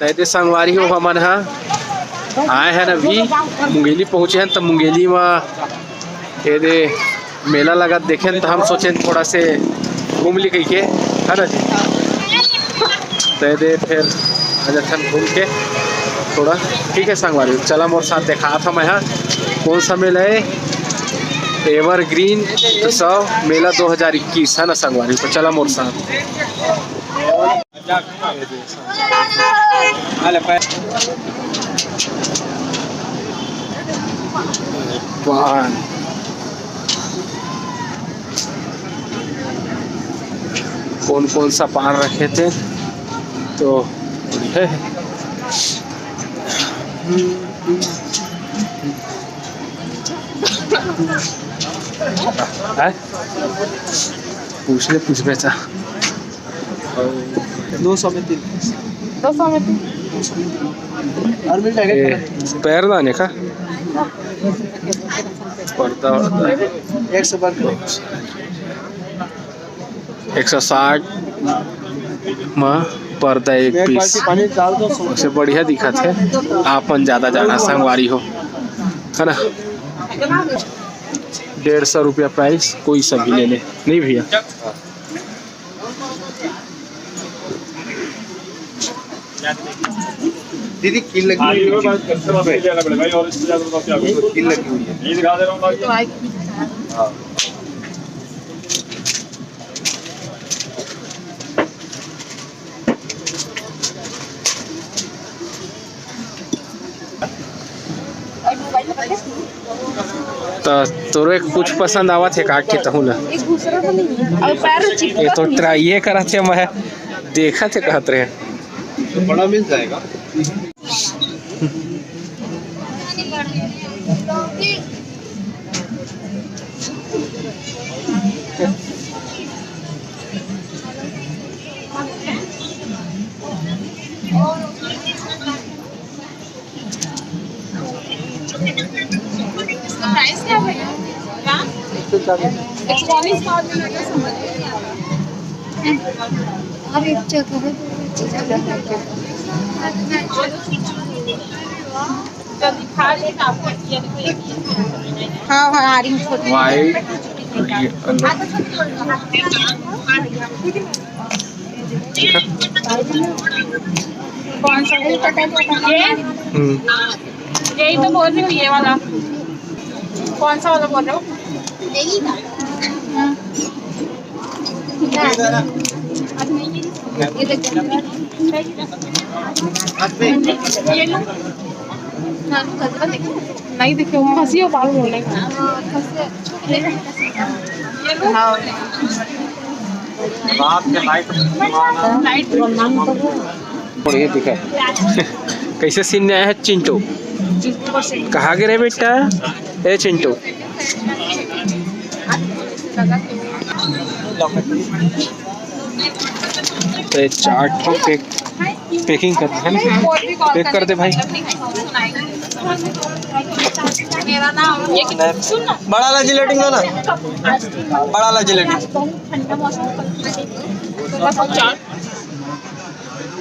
तैते संगवारी हो हमन हा आए हैं अभी मुंगेली पहुँचे हैं। तो मुंगेली में ये दे मेला लगा देखे तो हम सोचे थोड़ा से घूम ली कही के है ना जी। दे फिर अजन घूम के थोड़ा ठीक है संगवारी चला मोर साथ देखा था मैं हाँ कौन सा मेला है एवरग्रीन उत्सव मेला 2021 है ना संगवारी। तो चला मोर साथ कौन कौन सा पान रखे थे तो है पूछ बेचा 200 में 3 और मिल जाएगा पैरदाने का पर्दा 160 में पर्दा एक पीस उससे बढ़िया दिखा थे। आपन ज़्यादा जाना संगवारी हो है ना। 150 रुपया प्राइस कोई सा भी ले ले नहीं भैया। दीदी कील लगी हुई है कील लगी हुई है। तो तोरे कुछ पसंद आवा थे का के तहु ला ये तो ट्राई करा थे मैं देखा थे कहत रहे तो बड़ा मिल जाएगा। प्राइस क्या भैया? 140 और एक जगह हाँ हाँ वाइट कौन सा यही तो बोल रही हूँ ये वाला कौन सा वाला बोल रहे हो? यही था ये देखो नहीं देखो फंसी हो बाल बोलने बढ़िया दिखा कैसे सीन आया है चिंटू कहा गिरे बेटा ए चिंटू तो चार्ट पैकिंग करते हैं पैक कर दे भाई। मेरा नाम बड़ा वाला जिलेटिंग लो ना बड़ा वाला जिलेटिंग।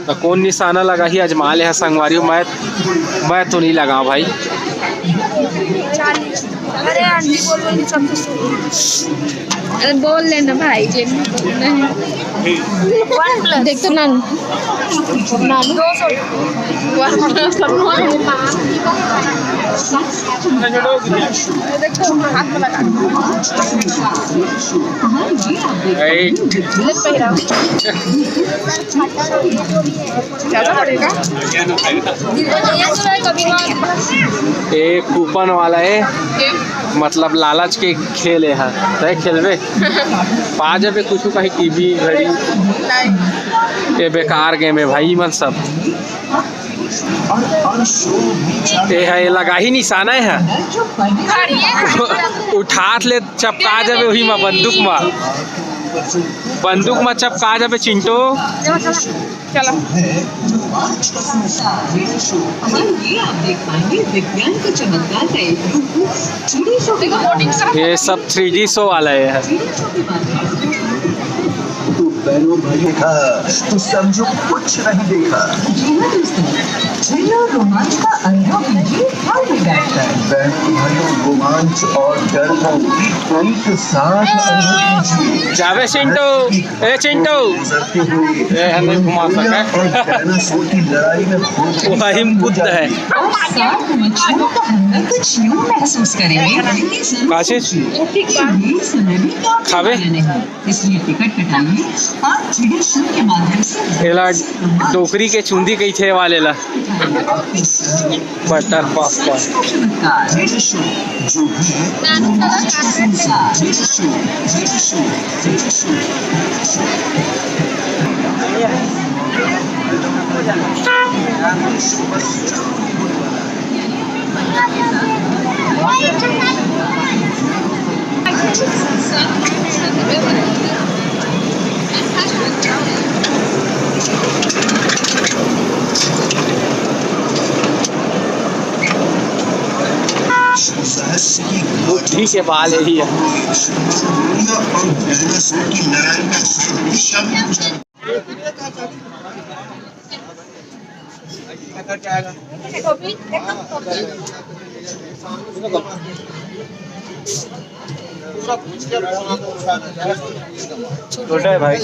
तो कौन निशाना लगा ही अजमा ले संगवारी मैं तो नहीं लगा भाई। अरे आंटी बोल रही सब अरे बोल लेना भाई जेब में देख तो नान 200 देखो हाथ में लगा ज़्यादा पड़ेगा एक कूपन वाला है मतलब लालच के खेल है तय खेलबे पा जबे कुछ कहीं टीवी घड़ी ये बेकार गेम है भाई मन सब ये लगा ही निशाना है उठा ले चपका जबे वही में बंदूक में चपका जबे चिंटो चलो ये सब 3D शो वाला है। बहनों भाई था तो समझो कुछ नहीं देखा। रोमांच का अनुभव कीजिए बहनों भाइयों, रोमांच और डर को एक साथ अनुभव कीजिए। जावे चिंटू, ए चिंटू, गुजरते हुए ए हमें घुमा सका और डायनासोर की लड़ाई में वही बुद्ध है। कुछ यूं महसूस करेंगे काशिश खावे इसलिए टिकट कटाइए और टिकट शो के माध्यम से एला टोकरी के चुंदी कई थे वाले ला बटर पॉपकॉर्न। ठीक है बाल यही है। छोटा है भाई,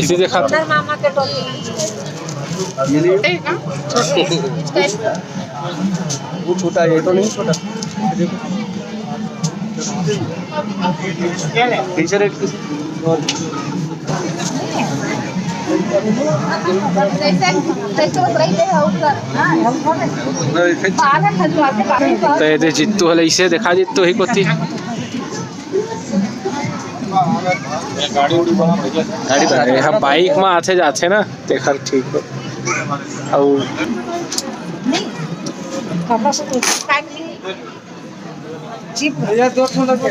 इसी से खाता मामा के टोपी वो छोटा है, ये तो नहीं छोटा। टीचर एक तो ये जित्तू हले इसे देखा जित्तू ही कोती गाड़ी अरे हाँ बाइक में आते जाते ना देखा ठीक हो और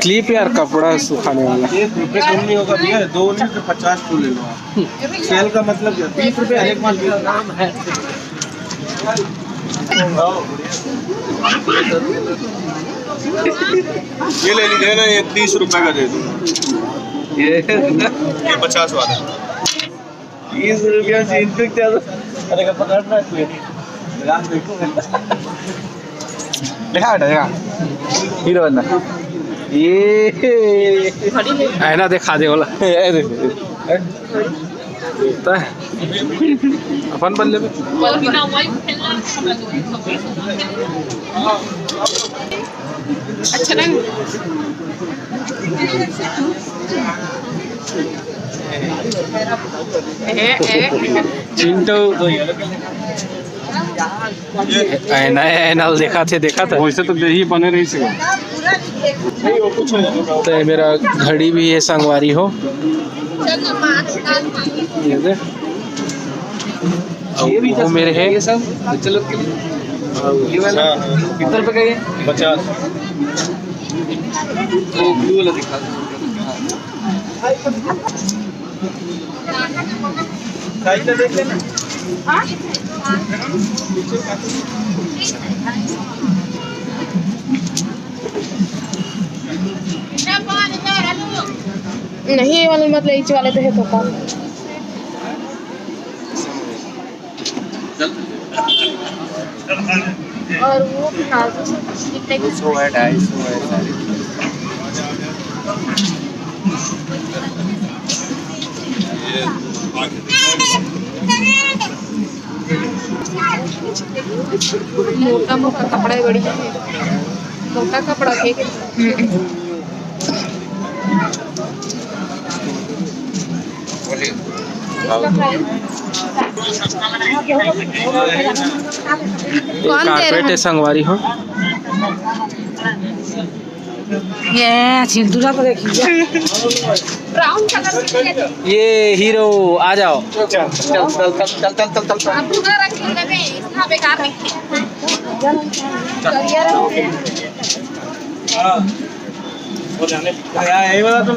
क्लिप यार कपड़ा सुखाने वाला 1 रुपये कम नहीं होगा भैया, 2 नहीं तो 50 को ले लो आप। सेल का मतलब 20 रुपये हर एक माल नाम है। ये ले लीजिए ना, ये 30 रुपए का दे दो। ये 50 वाला 30 रुपया से इनफेक्ट अरे का पकड़ना है देखा देखा हीरो बंदा ये आईना दिखा दे बोला अपन बल्ले में अच्छा नहीं चिंटू देखा था वैसे तो यही बने रही से। तो ये मेरा घड़ी भी है संगवारी हो ये दे वो मेरे है ये सब चलो ये वाला कितने रुपए का ये 50 वो ब्लू वाला दिखा साइज देख लेना। नहीं ये वाले मतलब इच वाले तो है तो कम और वो कितने की 100 है 250 है सारी। मोटा मोटा कपड़ा है बढ़िया मोटा कपड़ा है कारपेट है संगवारी हो ये चिंटूरा को देखिए ब्राउन कलर ये हीरो आ जाओ चल चल चल चल चल चल चल चल आप पूरा रख लेंगे इतना बेकार नहीं हां वो जाने यही वाला तो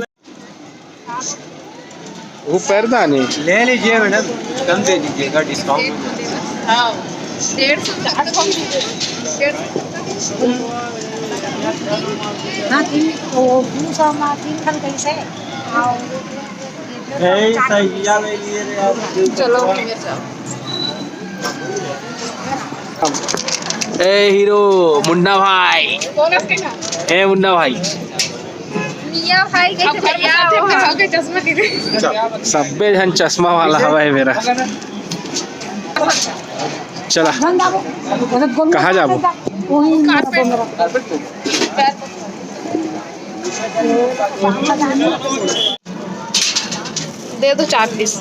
वो पैरदानी ले लीजिए मैडम, कम दे दीजिएगा डिस्काउंट। हाँ 150 हाँ 3 खन कैसे चलो ए हीरो मुन्ना भाई, ए मुन्ना भाई, मियां भाई कैसे भैया के चश्मा के सब्बे जन चश्मा वाला हवा है मेरा। चला कहाँ जाबो? दे दो 4 पीस।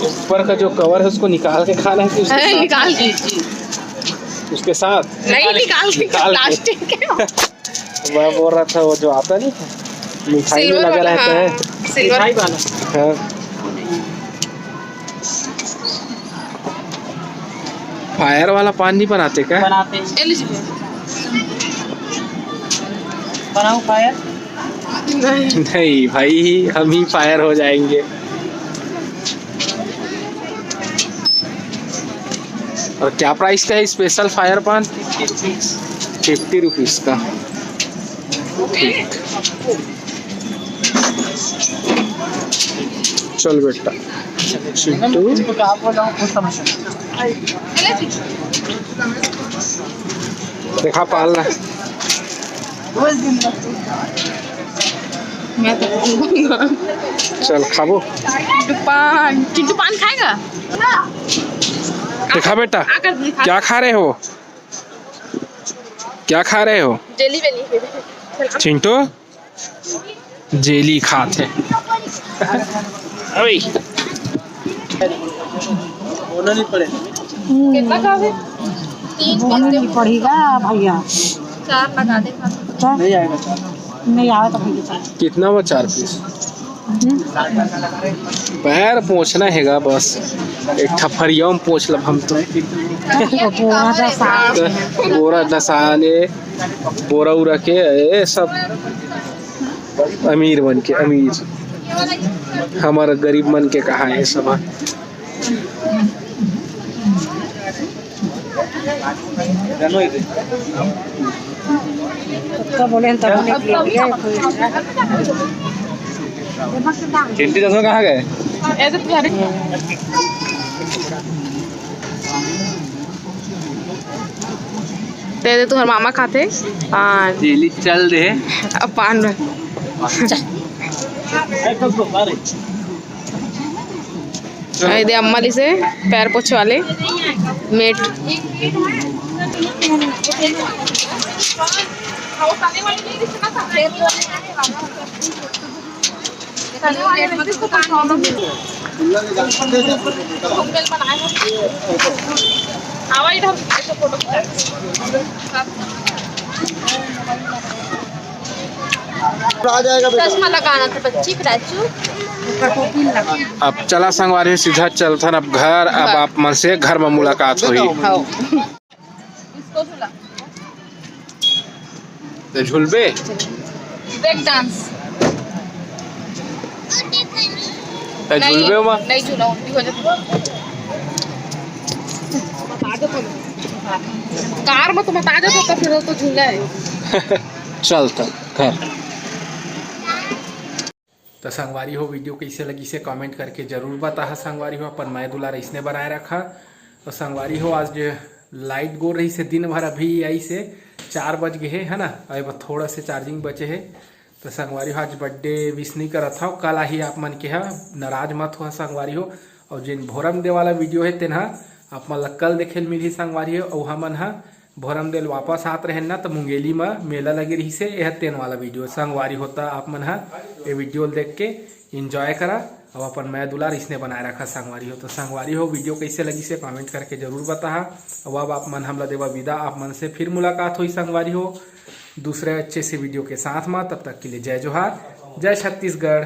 ऊपर का जो कवर है उसको निकाल के खाना है कि उसके साथ? निकाल के उसके साथ नहीं निकाल के निकाल के। प्लास्टिक के मैं बोल रहा था वो जो आता नहीं मिठाई में सिल्वर लगा वाला, रहता है। सिल्वर हाँ। फायर वाला पान नहीं बनाते क्या? एलिजिबल बनाऊं फायर? नहीं भाई, हम ही फायर हो जाएंगे। और क्या प्राइस का है स्पेशल फायर पान? 50 रुपीज का। ठीक, चल बेटा चिंटू। आप बोला हूँ कुछ समझ देखा पालना मैं तो चल खाबो। चिंटू पान खाएगा? देखा बेटा आकर दिखा। क्या खा रहे हो? क्या खा रहे हो जेली बेली चिंटू? जेली खाते। अरे बोलना नहीं पड़ेगा। कितना खावे? 3 पीस पड़ेगा भैया। 4 लगा दे खा। नहीं आएगा नहीं आया तो भैया कितना वो 4 पीस? पैर पोंछना हैगा बस, एक ठफरिया में पोंछ लब हम तो। बोरा दसाने बोरा उरा के ए सब अमीर बन के अमीर, हमारा गरीब मन के कहा है सब। बोले चिंटी चश्मा कहाँ गए? ऐसे तुम्हारे दे दे, तुम्हारे मामा खाते पान। जेली चल दे। अब पान रख। दे अम्मा ली से पैर पोछे वाले मेट। चश्मा लगाना था बच्ची प्राचू। अब चला संगवारी सीधा चलथन अब घर। अब आप मन से घर में मुलाकात हुई। इसको झूला तो झुलबे ब्रेक डांस झुलबे में नहीं झूला उल्टी हो जाती। कार में तो मत आ जाता तो फिर तो झूला है। चल तब घर। तो संगवारी हो वीडियो कैसे लगी से कमेंट करके जरूर बता। संगवारी हो अपन मैं दुलार इसने बनाए रखा। तो संगवारी हो आज लाइट गोर रही से दिन भर, अभी आई से 4 बज गए है ना। अब थोड़ा से चार्जिंग बचे है। तो संगवारी हो आज बर्थडे विश नहीं करत था। कल ही आप मन के नाराज मत हो संगवारी हो। और जिन भोरम दे वाला वीडियो है तेन आप मन कल देखे मिली संगवारी हो। और हमन भोरम देल वापस आत रहे ना तो मुंगेली में मेला लगे रही से यह तेन वाला वीडियो संगवारी होता। आप मन ये वीडियो देख के इंजॉय करा। अब अपन मैं दुलार इसने बनाए रखा संगवारी हो। तो संगवारी हो वीडियो कैसे लगी से कमेंट करके जरूर बता। अब आप मन हमला देवा विदा। आप मन से फिर मुलाकात हुई संगवारी हो दूसरे अच्छे से वीडियो के साथ में। तब तक के लिए जय जोहार, जय छत्तीसगढ़।